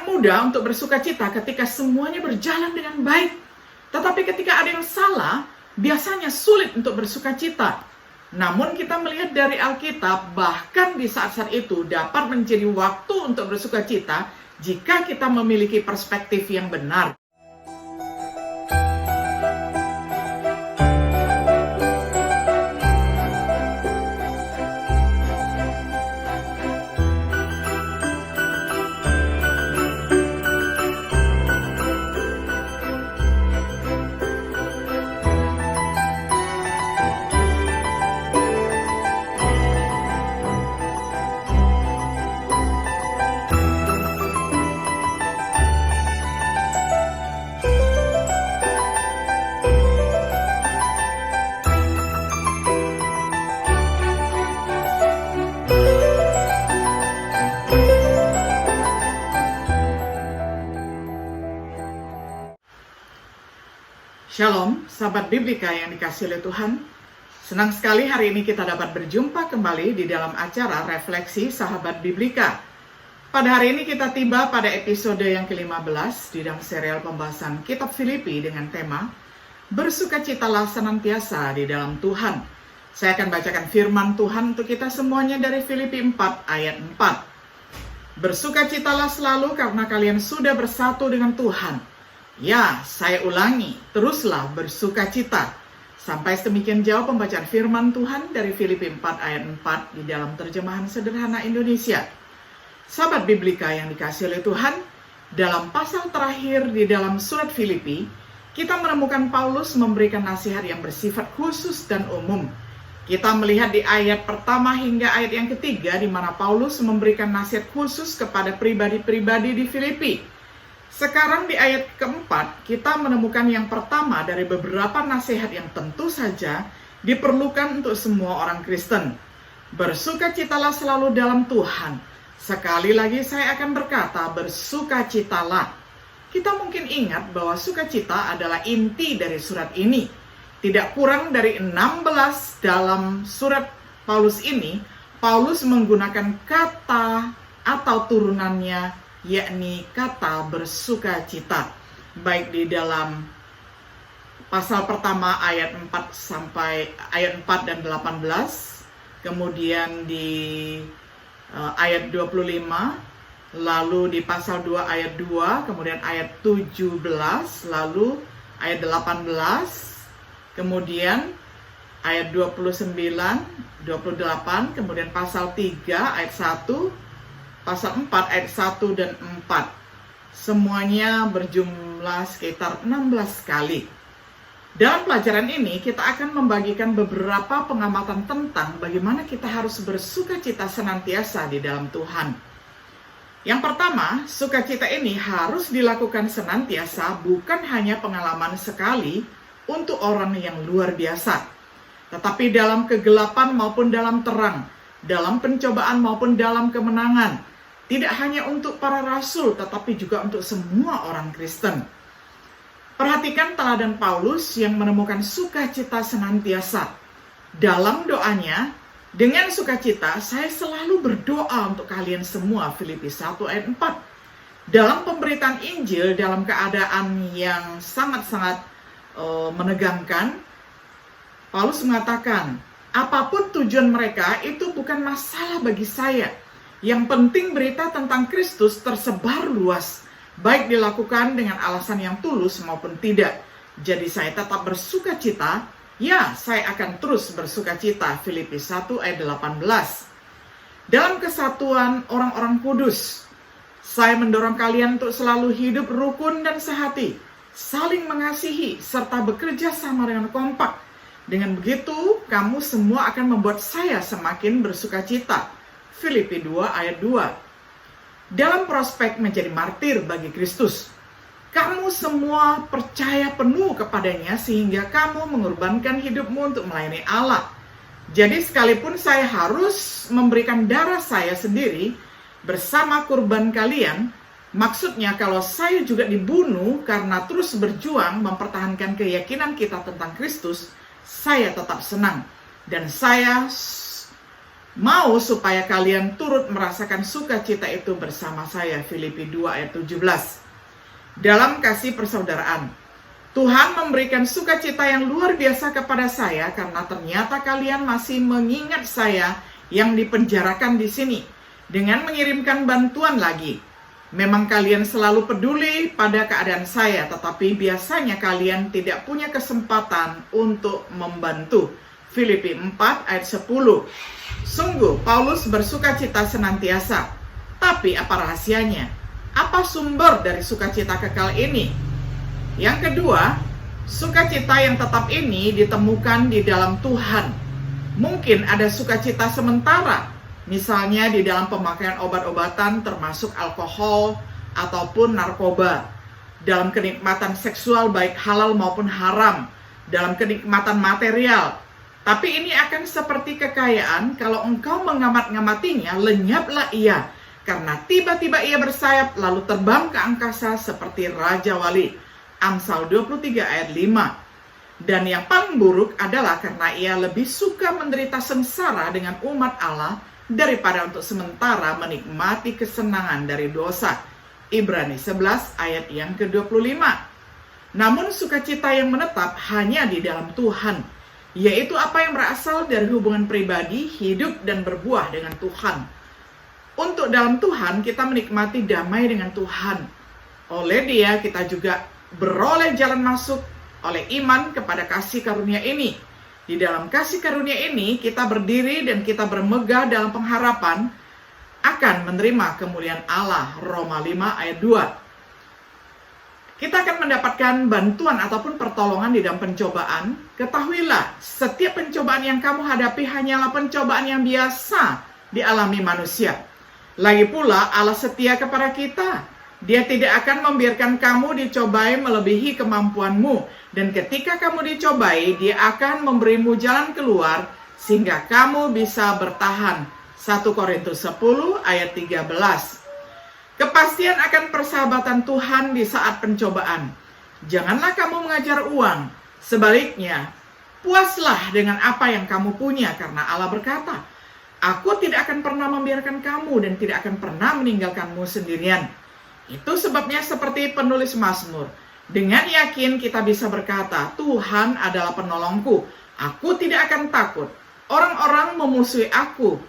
mudah untuk bersukacita ketika semuanya berjalan dengan baik. Tetapi ketika ada yang salah, biasanya sulit untuk bersukacita. Namun kita melihat dari Alkitab, bahkan di saat-saat itu dapat menjadi waktu untuk bersukacita jika kita memiliki perspektif yang benar. Shalom, sahabat Biblika yang dikasihi oleh Tuhan. Senang sekali hari ini kita dapat berjumpa kembali di dalam acara Refleksi Sahabat Biblika. Pada hari ini kita tiba pada episode yang ke-15 di dalam serial pembahasan Kitab Filipi dengan tema Bersukacitalah senantiasa di dalam Tuhan. Saya akan bacakan firman Tuhan untuk kita semuanya dari Filipi 4 ayat 4. Bersukacitalah selalu karena kalian sudah bersatu dengan Tuhan. Ya, saya ulangi, teruslah bersukacita. Sampai sedemikian jauh pembacaan firman Tuhan dari Filipi 4 ayat 4 di dalam terjemahan sederhana Indonesia. Sahabat Biblika yang dikasihi oleh Tuhan, dalam pasal terakhir di dalam surat Filipi, kita menemukan Paulus memberikan nasihat yang bersifat khusus dan umum. Kita melihat di ayat pertama hingga ayat yang ketiga di mana Paulus memberikan nasihat khusus kepada pribadi-pribadi di Filipi. Sekarang di ayat keempat, kita menemukan yang pertama dari beberapa nasihat yang tentu saja diperlukan untuk semua orang Kristen. Bersukacitalah selalu dalam Tuhan. Sekali lagi saya akan berkata, bersukacitalah. Kita mungkin ingat bahwa sukacita adalah inti dari surat ini. Tidak kurang dari 16 dalam surat Paulus ini, Paulus menggunakan kata atau turunannya, yakni kata bersukacita, baik di dalam pasal pertama ayat 4 sampai ayat 4 dan 18, kemudian di ayat 25, lalu di pasal 2 ayat 2, kemudian ayat 17, lalu ayat 18, kemudian ayat 29, 28, kemudian pasal 3 ayat 1, pasal 4 ayat 1 dan 4. Semuanya berjumlah sekitar 16 kali. Dalam pelajaran ini kita akan membagikan beberapa pengamatan tentang bagaimana kita harus bersukacita senantiasa di dalam Tuhan. Yang pertama, sukacita ini harus dilakukan senantiasa, bukan hanya pengalaman sekali untuk orang yang luar biasa, tetapi dalam kegelapan maupun dalam terang, dalam pencobaan maupun dalam kemenangan. Tidak hanya untuk para rasul, tetapi juga untuk semua orang Kristen. Perhatikan teladan Paulus yang menemukan sukacita senantiasa. Dalam doanya, dengan sukacita, saya selalu berdoa untuk kalian semua, Filipi 1 ayat 4. Dalam pemberitaan Injil, dalam keadaan yang sangat-sangat menegangkan, Paulus mengatakan, apapun tujuan mereka, itu bukan masalah bagi saya. Yang penting berita tentang Kristus tersebar luas, baik dilakukan dengan alasan yang tulus maupun tidak. Jadi saya tetap bersukacita, ya saya akan terus bersukacita. Filipi 1 ayat 18. Dalam kesatuan orang-orang kudus, saya mendorong kalian untuk selalu hidup rukun dan sehati, saling mengasihi, serta bekerja sama dengan kompak. Dengan begitu, kamu semua akan membuat saya semakin bersukacita. Filipi 2 ayat 2. Dalam prospek menjadi martir bagi Kristus, kamu semua percaya penuh kepadanya sehingga kamu mengorbankan hidupmu untuk melayani Allah. Jadi sekalipun saya harus memberikan darah saya sendiri bersama kurban kalian, maksudnya kalau saya juga dibunuh karena terus berjuang mempertahankan keyakinan kita tentang Kristus, saya tetap senang. Dan saya mau supaya kalian turut merasakan sukacita itu bersama saya. Filipi 2 ayat 17. Dalam kasih persaudaraan, Tuhan memberikan sukacita yang luar biasa kepada saya karena ternyata kalian masih mengingat saya yang dipenjarakan di sini dengan mengirimkan bantuan lagi. Memang kalian selalu peduli pada keadaan saya, tetapi biasanya kalian tidak punya kesempatan untuk membantu. Filipi 4 ayat 10. Sungguh Paulus bersukacita senantiasa. Tapi apa rahasianya? Apa sumber dari sukacita kekal ini? Yang kedua, sukacita yang tetap ini ditemukan di dalam Tuhan. Mungkin ada sukacita sementara, misalnya di dalam pemakaian obat-obatan termasuk alkohol ataupun narkoba, dalam kenikmatan seksual baik halal maupun haram, dalam kenikmatan material. Tapi ini akan seperti kekayaan, kalau engkau mengamat-ngamatinya, lenyaplah ia, karena tiba-tiba ia bersayap lalu terbang ke angkasa seperti Raja Wali. Amsal 23 ayat 5. Dan yang paling buruk adalah karena ia lebih suka menderita sengsara dengan umat Allah daripada untuk sementara menikmati kesenangan dari dosa. Ibrani 11 ayat yang ke-25. Namun sukacita yang menetap hanya di dalam Tuhan, yaitu apa yang berasal dari hubungan pribadi, hidup dan berbuah dengan Tuhan. Untuk dalam Tuhan kita menikmati damai dengan Tuhan. Oleh Dia kita juga beroleh jalan masuk oleh iman kepada kasih karunia ini. Di dalam kasih karunia ini kita berdiri dan kita bermegah dalam pengharapan akan menerima kemuliaan Allah. Roma 5 ayat 2. Kita akan mendapatkan bantuan ataupun pertolongan di dalam pencobaan. Ketahuilah, setiap pencobaan yang kamu hadapi hanyalah pencobaan yang biasa dialami manusia. Lagi pula Allah setia kepada kita. Dia tidak akan membiarkan kamu dicobai melebihi kemampuanmu. Dan ketika kamu dicobai, Dia akan memberimu jalan keluar sehingga kamu bisa bertahan. 1 Korintus 10 ayat 13. Kepastian akan persahabatan Tuhan di saat pencobaan. Janganlah kamu mengajar uang. Sebaliknya, puaslah dengan apa yang kamu punya, karena Allah berkata, Aku tidak akan pernah membiarkan kamu dan tidak akan pernah meninggalkanmu sendirian. Itu sebabnya seperti penulis Mazmur, dengan yakin kita bisa berkata, Tuhan adalah penolongku, aku tidak akan takut. Orang-orang memusuhi aku,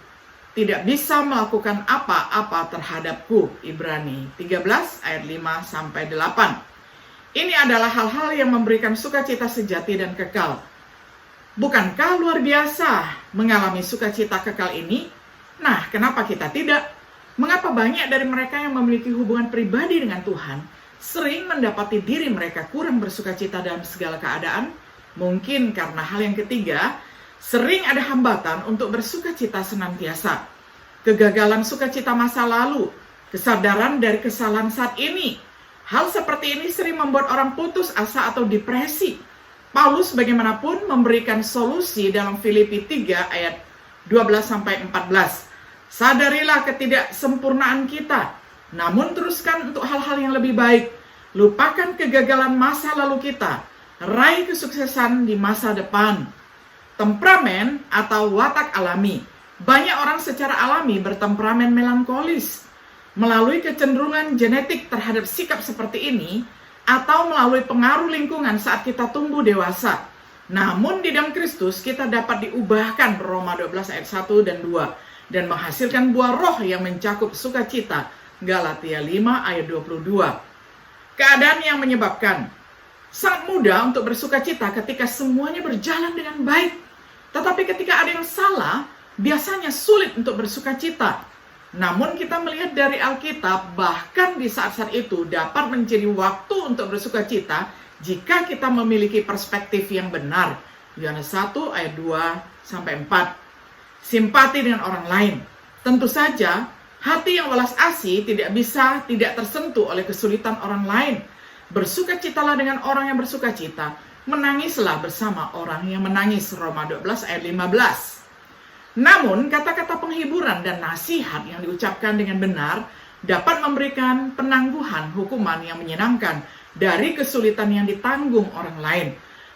tidak bisa melakukan apa-apa terhadapku. Ibrani 13 ayat 5-8. Ini adalah hal-hal yang memberikan sukacita sejati dan kekal. Bukankah luar biasa mengalami sukacita kekal ini? Nah, kenapa kita tidak? Mengapa banyak dari mereka yang memiliki hubungan pribadi dengan Tuhan sering mendapati diri mereka kurang bersukacita dalam segala keadaan? Mungkin karena hal yang ketiga, sering ada hambatan untuk bersukacita senantiasa. Kegagalan sukacita masa lalu, kesadaran dari kesalahan saat ini. Hal seperti ini sering membuat orang putus asa atau depresi. Paulus bagaimanapun memberikan solusi dalam Filipi 3 ayat 12-14. Sadarilah ketidaksempurnaan kita, namun teruskan untuk hal-hal yang lebih baik. Lupakan kegagalan masa lalu kita, raih kesuksesan di masa depan. Temperamen atau watak alami. Banyak orang secara alami bertemperamen melankolis. Melalui kecenderungan genetik terhadap sikap seperti ini, atau melalui pengaruh lingkungan saat kita tumbuh dewasa. Namun di dalam Kristus kita dapat diubahkan, Roma 12 ayat 1 dan 2. Dan menghasilkan buah roh yang mencakup sukacita, Galatia 5 ayat 22. Keadaan yang menyebabkan sangat mudah untuk bersukacita ketika semuanya berjalan dengan baik. Tetapi ketika ada yang salah, biasanya sulit untuk bersukacita. Namun kita melihat dari Alkitab, bahkan di saat-saat itu dapat menjadi waktu untuk bersukacita jika kita memiliki perspektif yang benar. Yohanes 1 ayat 2-4. Simpati dengan orang lain. Tentu saja, hati yang welas asih tidak tersentuh oleh kesulitan orang lain. Bersukacitalah dengan orang yang bersukacita, menangislah bersama orang yang menangis. Roma 12 ayat 15. Namun, kata-kata penghiburan dan nasihat yang diucapkan dengan benar dapat memberikan penangguhan hukuman yang menyenangkan dari kesulitan yang ditanggung orang lain.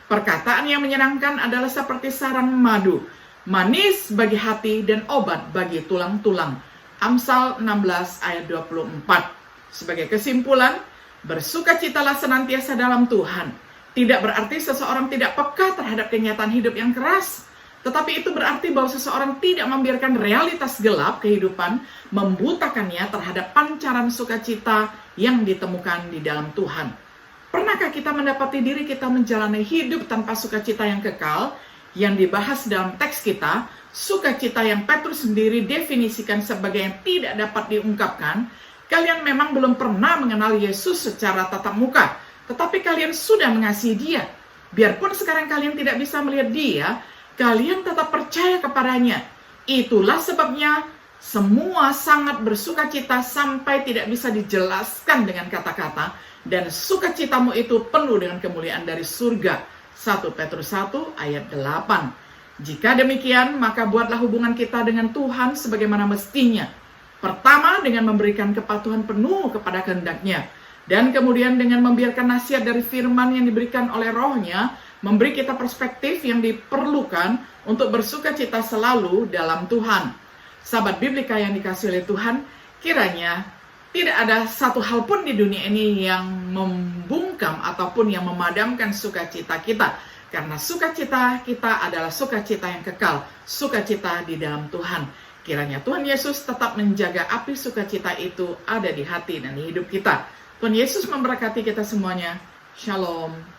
Perkataan yang menyenangkan adalah seperti sarang madu. manis bagi hati dan obat bagi tulang-tulang. Amsal 16 ayat 24. Sebagai kesimpulan, bersukacitalah senantiasa dalam Tuhan. Tidak berarti seseorang tidak peka terhadap kenyataan hidup yang keras, tetapi itu berarti bahwa seseorang tidak membiarkan realitas gelap kehidupan membutakannya terhadap pancaran sukacita yang ditemukan di dalam Tuhan. Pernahkah kita mendapati diri kita menjalani hidup tanpa sukacita yang kekal? Yang dibahas dalam teks kita, sukacita yang Petrus sendiri definisikan sebagai yang tidak dapat diungkapkan. Kalian memang belum pernah mengenal Yesus secara tatap muka, tetapi kalian sudah mengasihi Dia. Biarpun sekarang kalian tidak bisa melihat Dia, kalian tetap percaya kepadanya. Itulah sebabnya semua sangat bersukacita sampai tidak bisa dijelaskan dengan kata-kata, dan sukacitamu itu penuh dengan kemuliaan dari surga. 1 Petrus 1 ayat 8. Jika demikian, maka buatlah hubungan kita dengan Tuhan sebagaimana mestinya. Pertama, dengan memberikan kepatuhan penuh kepada kehendak-Nya, dan kemudian dengan membiarkan nasihat dari firman yang diberikan oleh Roh-Nya, memberi kita perspektif yang diperlukan untuk bersukacita selalu dalam Tuhan. Sahabat Biblika yang dikasihi oleh Tuhan, kiranya tidak ada satu hal pun di dunia ini yang membungkam ataupun yang memadamkan sukacita kita. Karena sukacita kita adalah sukacita yang kekal, sukacita di dalam Tuhan. Kiranya Tuhan Yesus tetap menjaga api sukacita itu ada di hati dan di hidup kita. Tuhan Yesus memberkati kita semuanya. Shalom.